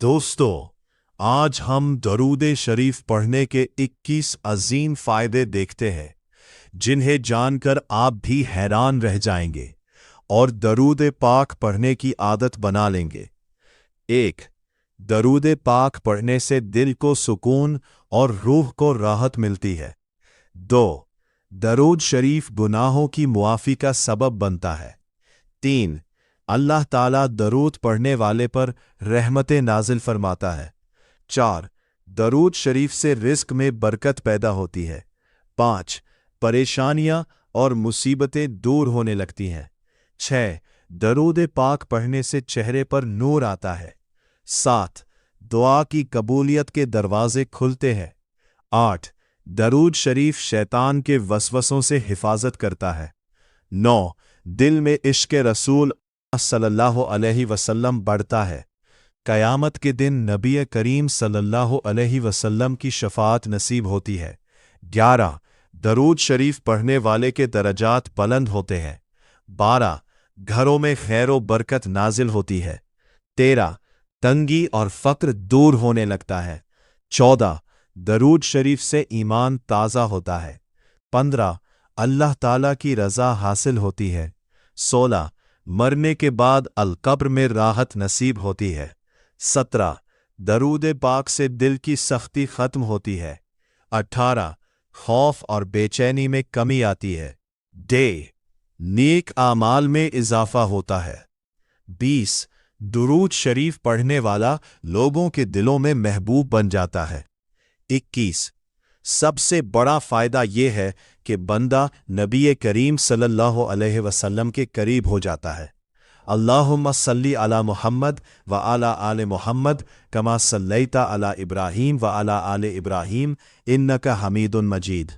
دوستو आज हम दरूद शरीफ पढ़ने के 21 अजीम फायदे देखते हैं जिन्हें जानकर आप भी हैरान रह जाएंगे और दरूद पाक पढ़ने की आदत बना लेंगे। 1. दरूद पाक पढ़ने से दिल को सुकून और रूह को राहत मिलती है। 2. दरूद शरीफ गुनाहों की मुआफ़ी का सबब बनता है। 3. अल्लाह ताला दरूद पढ़ने वाले पर रहमतें नाजिल फरमाता है। 4. दरूद शरीफ से रिज़्क में बरकत पैदा होती है। 5. परेशानियां और मुसीबतें दूर होने लगती हैं। 6. दरूद पाक पढ़ने से चेहरे पर नूर आता है। 7. दुआ की कबूलियत के दरवाजे खुलते हैं। 8. दरूद शरीफ शैतान के वसवसों से हिफाजत करता है। 9. दिल में इश्क़ रसूल सल्लल्लाहु अलैहि वसल्लम बढ़ता है। क़यामत के दिन नबी करीम सल्लल्लाहु अलैहि वसल्लम की शफ़ाअत नसीब होती है। 11. दरूद शरीफ पढ़ने वाले के दरजात बुलंद होते हैं। 12. घरों में खैर व बरकत नाजिल होती है। 13. तंगी और फ़क्र दूर होने लगता है। 14. दरूद शरीफ से ईमान ताज़ा होता है। 15. अल्लाह ताला की रज़ा हासिल होती है। 16. मरने के बाद अलकब्र में राहत नसीब होती है। 17. दरूद पाक से दिल की सख्ती ख़त्म होती है। 18. खौफ और बेचैनी में कमी आती है। नेक आमाल में इजाफा होता है। 20. दुरूद शरीफ पढ़ने वाला लोगों के दिलों में महबूब बन जाता है। 21. सबसे बड़ा फ़ायदा यह है कि बंदा नबी करीम सल्लल्लाहु अलैहि वसल्लम के करीब हो जाता है। अल्लाहुम्मा सल्ली अला मुहम्मद व अला आले मुहम्मद कमा सल्लैता अला इब्राहीम व अला आले इब्राहीम इन्नका हमीदुन मजीद।